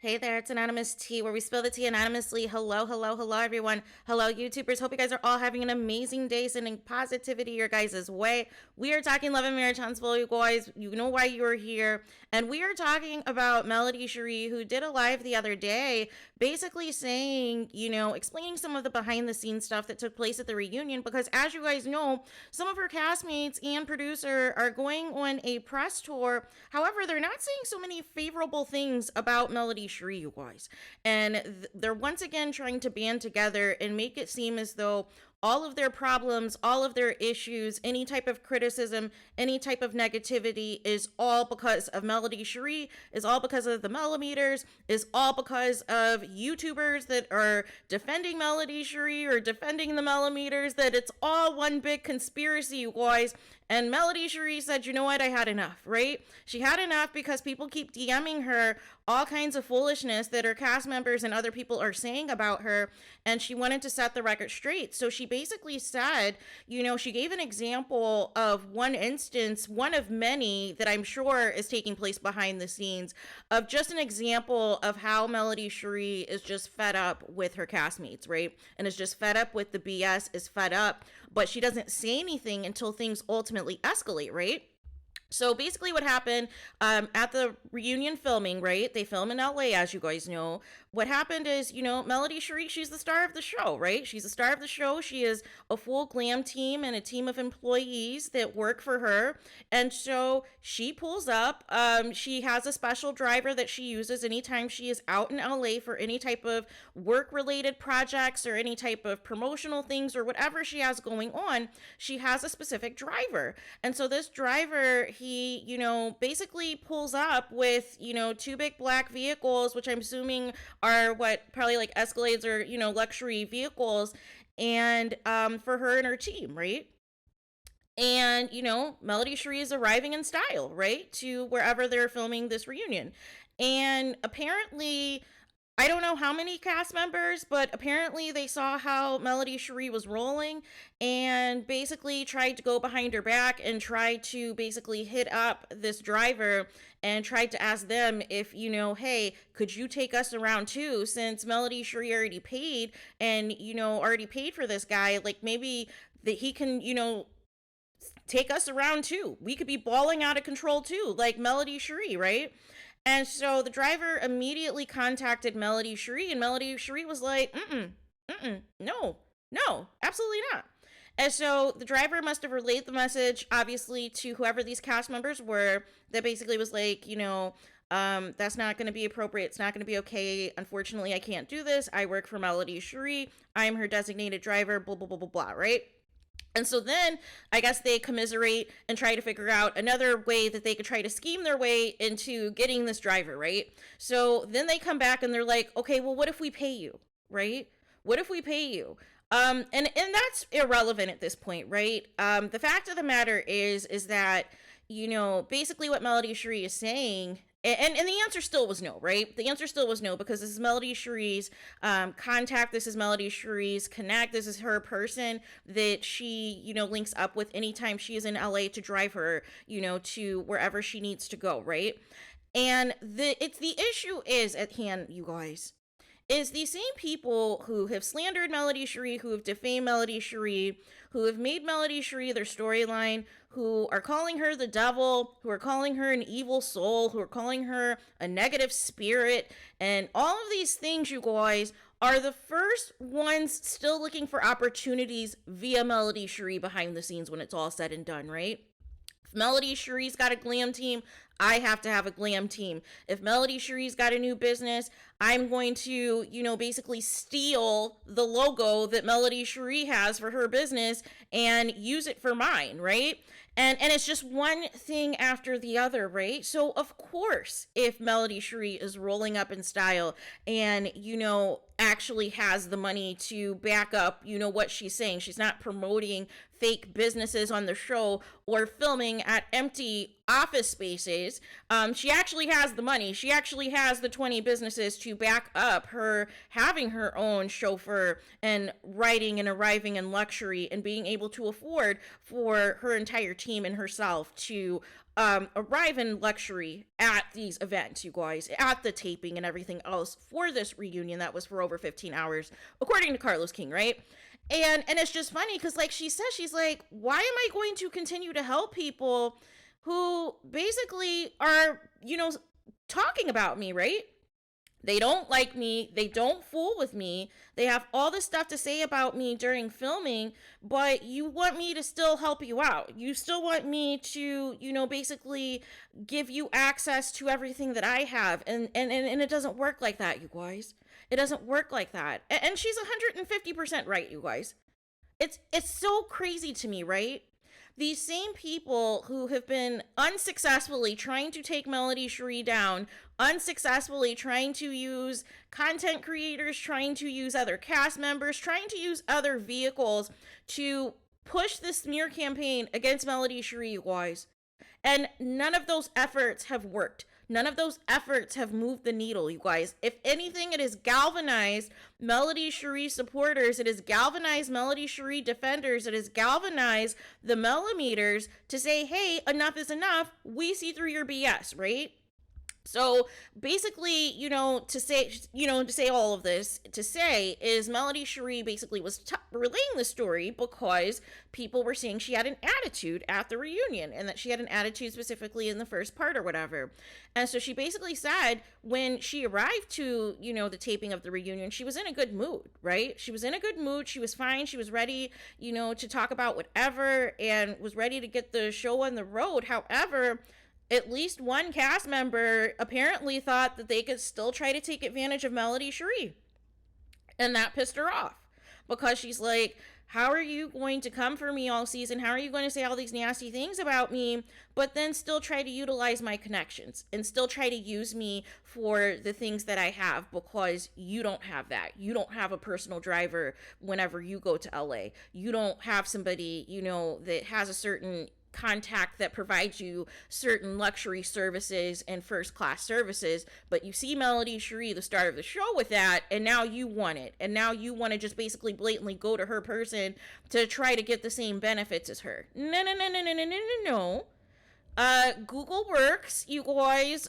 Hey there, it's Anonymous Tea, where we spill the tea anonymously. Hello, hello, hello, everyone. Hello, YouTubers. Hope you guys are all having an amazing day, sending positivity your guys' way. We are talking love and marriage, Huntsville, you guys. You know why you're here. And we are talking about Melody Shari, who did a live the other day, basically saying, explaining some of the behind the scenes stuff that took place at the reunion. Because as you guys know, some of her castmates and producer are going on a press tour. However, they're not saying so many favorable things about Melody Shari, you guys. And they're once again trying to band together and make it seem as though all of their problems, all of their issues, any type of criticism, any type of negativity is all because of Melody Shari, is all because of the millimeters, is all because of YouTubers that are defending Melody Shari or defending the millimeters, that it's all one big conspiracy, you guys. And Melody Shari said, you know what, I had enough, right? She had enough because people keep DMing her all kinds of foolishness that her cast members and other people are saying about her, and she wanted to set the record straight. So she basically said, she gave an example of one instance, one of many that I'm sure is taking place behind the scenes, of just an example of how Melody Shari is just fed up with her castmates, right? And is just fed up with the BS, is fed up, but she doesn't say anything until things ultimately escalate, right? So basically what happened at the reunion filming, right? They film in LA, as you guys know. What happened is, Melody Shari, she's the star of the show, right? She's the star of the show. She is a full glam team and a team of employees that work for her. And so she pulls up. She has a special driver that she uses anytime she is out in LA for any type of work-related projects or any type of promotional things or whatever she has going on. She has a specific driver. And so this driver, he, basically pulls up with, two big black vehicles, which I'm assuming are what probably like Escalades or, luxury vehicles, and for her and her team, right? And, Melody Shari is arriving in style, right, to wherever they're filming this reunion. And apparently, I don't know how many cast members, but apparently they saw how Melody Shari was rolling and basically tried to go behind her back and tried to basically hit up this driver and tried to ask them if, hey, could you take us around too, since Melody Shari already paid and, already paid for this guy, like maybe that he can, take us around too. We could be balling out of control too, like Melody Shari, right? And so the driver immediately contacted Melody Shari, and Melody Shari was like, no, absolutely not. And so the driver must have relayed the message, obviously, to whoever these cast members were, that basically was like, that's not going to be appropriate. It's not going to be okay. Unfortunately, I can't do this. I work for Melody Shari. I'm her designated driver, blah, blah, blah, blah, blah, right? And so then I guess they commiserate and try to figure out another way that they could try to scheme their way into getting this driver, right? So then they come back and they're like, okay, well, what if we pay you, right? What if we pay you? And that's irrelevant at this point, right? The fact of the matter is that, basically what Melody Shari is saying, and the answer still was no, right? The answer still was no, because this is Melody Shari's contact. This is Melody Shari's connect. This is her person that she, links up with anytime she is in LA to drive her, to wherever she needs to go, right? And the issue is at hand, you guys, is the same people who have slandered Melody Shari, who have defamed Melody Shari, who have made Melody Shari their storyline, who are calling her the devil, who are calling her an evil soul, who are calling her a negative spirit, and all of these things, you guys, are the first ones still looking for opportunities via Melody Shari behind the scenes when it's all said and done, right? If Melody Shari's got a glam team, I have to have a glam team. If Melody Shari's got a new business, I'm going to, basically steal the logo that Melody Shari has for her business and use it for mine, right? And it's just one thing after the other, right? So of course, if Melody Shari is rolling up in style and, actually has the money to back up, what she's saying. She's not promoting fake businesses on the show or filming at empty office spaces. She actually has the money. She actually has the 20 businesses to back up her having her own chauffeur and riding and arriving in luxury and being able to afford for her entire team and herself to arrive in luxury at these events, you guys, at the taping and everything else for this reunion that was for over 15 hours, according to Carlos King, right? And it's just funny because, like she says, she's like, why am I going to continue to help people who basically are, talking about me, right? They don't like me. They don't fool with me. They have all this stuff to say about me during filming, but you want me to still help you out. You still want me to, basically give you access to everything that I have. And it doesn't work like that, you guys. It doesn't work like that. And she's 150% right, you guys. It's so crazy to me, right? These same people who have been unsuccessfully trying to take Melody Shari down, unsuccessfully trying to use content creators, trying to use other cast members, trying to use other vehicles to push this smear campaign against Melody Shari, you guys. And none of those efforts have worked. None of those efforts have moved the needle, you guys. If anything, it has galvanized Melody Shari supporters. It has galvanized Melody Shari defenders. It has galvanized the millimeters to say, hey, enough is enough. We see through your BS, right? So basically, to say all of this, to say is Melody Shari basically was relaying the story because people were saying she had an attitude at the reunion and that she had an attitude specifically in the first part or whatever. And so she basically said when she arrived to, the taping of the reunion, she was in a good mood, right? She was in a good mood. She was fine. She was ready, to talk about whatever and was ready to get the show on the road. However, at least one cast member apparently thought that they could still try to take advantage of Melody Shari. And that pissed her off because she's like, how are you going to come for me all season? How are you going to say all these nasty things about me, but then still try to utilize my connections and still try to use me for the things that I have because you don't have that. You don't have a personal driver whenever you go to LA. You don't have somebody, that has a certain contact that provides you certain luxury services and first class services, but you see Melody Shari, the star of the show, with that, and now you want it, and now you want to just basically blatantly go to her person to try to get the same benefits as her. No. Google works, you guys.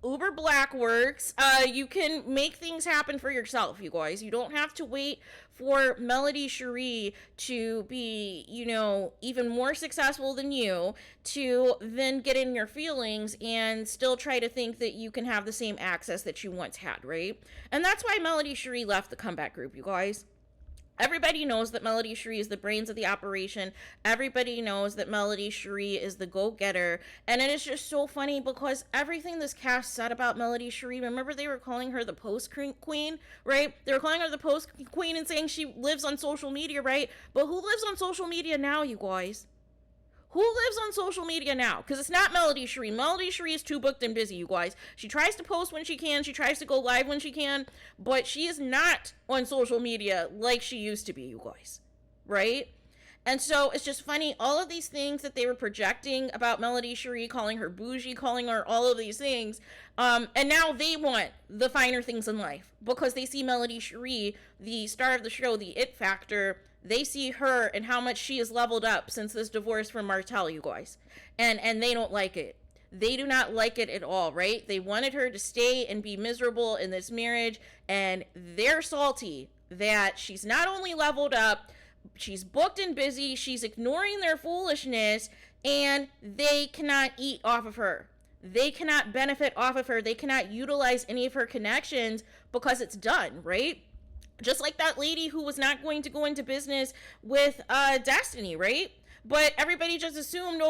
Uber Black works. You can make things happen for yourself, you guys. You don't have to wait for Melody Shari to be, even more successful than you to then get in your feelings and still try to think that you can have the same access that you once had, right? And that's why Melody Shari left the comeback group, you guys. Everybody knows that Melody Shari is the brains of the operation. Everybody knows that Melody Shari is the go-getter. And it is just so funny because everything this cast said about Melody Shari, remember they were calling her the post queen, right? They were calling her the post queen and saying she lives on social media, right? But who lives on social media now, you guys? Who lives on social media now? Because it's not Melody Shari. Melody Shari is too booked and busy, you guys. She tries to post when she can. She tries to go live when she can. But she is not on social media like she used to be, you guys. Right? And so it's just funny. All of these things that they were projecting about Melody Shari, calling her bougie, calling her all of these things. And now they want the finer things in life. Because they see Melody Shari, the star of the show, the it factor. They see her and how much she has leveled up since this divorce from Martell, you guys. And they don't like it. They do not like it at all, right? They wanted her to stay and be miserable in this marriage. And they're salty that she's not only leveled up, she's booked and busy, she's ignoring their foolishness, and they cannot eat off of her. They cannot benefit off of her. They cannot utilize any of her connections because it's done, right? Just like that lady who was not going to go into business with Destiny, right? But everybody just assumed,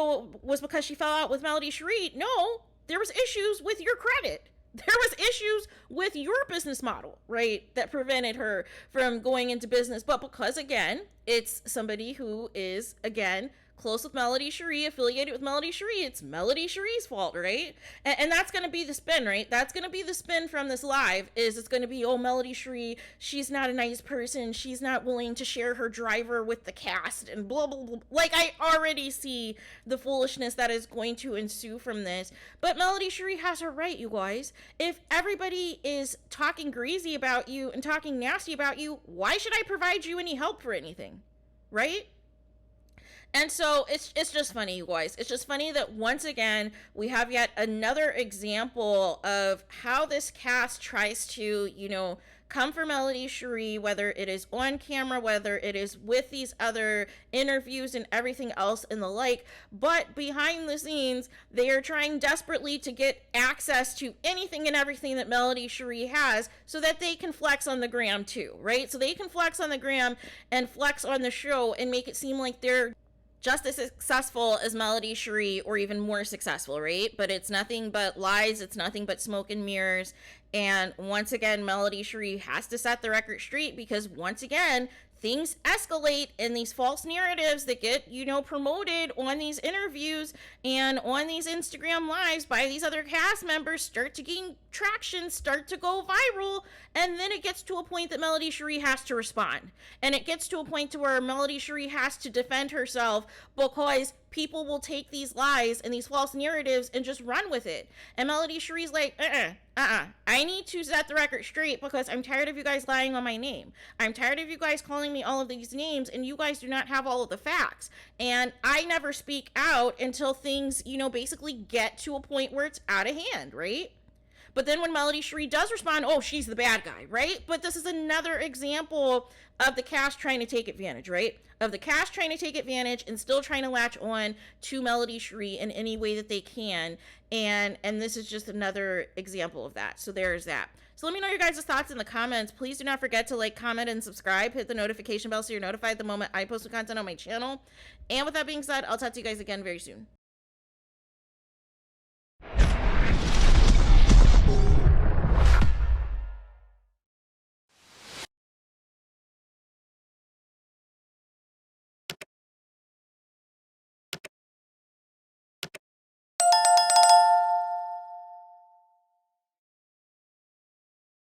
was because she fell out with Melody Shari. No, there was issues with your credit. There was issues with your business model, right? That prevented her from going into business. But because, again, it's somebody who is, again, close with Melody Shari, affiliated with Melody Shari, it's Melody Shari's fault, right? And that's going to be the spin, right? That's going to be the spin from this live, is it's going to be, oh, Melody Shari, she's not a nice person, she's not willing to share her driver with the cast, and blah, blah, blah. Like, I already see the foolishness that is going to ensue from this. But Melody Shari has her right, you guys. If everybody is talking greasy about you and talking nasty about you, why should I provide you any help for anything, right? And so it's just funny, you guys. It's just funny that once again we have yet another example of how this cast tries to, you know, come for Melody Shari, whether it is on camera, whether it is with these other interviews and everything else and the like. But behind the scenes, they are trying desperately to get access to anything and everything that Melody Shari has so that they can flex on the gram too, right? So they can flex on the gram and flex on the show and make it seem like they're just as successful as Melody Shari, or even more successful, right? But it's nothing but lies, it's nothing but smoke and mirrors. And once again, Melody Shari has to set the record straight, because once again, things escalate in these false narratives that get, you know, promoted on these interviews and on these Instagram lives by these other cast members, start to gain traction, start to go viral, and then it gets to a point that Melody Shari has to respond. And it gets to a point to where Melody Shari has to defend herself, because people will take these lies and these false narratives and just run with it. And Melody Shari's like, I need to set the record straight, because I'm tired of you guys lying on my name. I'm tired of you guys calling me all of these names, and you guys do not have all of the facts. And I never speak out until things, you know, basically get to a point where it's out of hand, right? But then when Melody Shari does respond, oh, she's the bad guy, right? But this is another example of the cast trying to take advantage, right? Of the cast trying to take advantage and still trying to latch on to Melody Shari in any way that they can. And this is just another example of that. So there's that. So let me know your guys' thoughts in the comments. Please do not forget to like, comment, and subscribe. Hit the notification bell so you're notified the moment I post new content on my channel. And with that being said, I'll talk to you guys again very soon.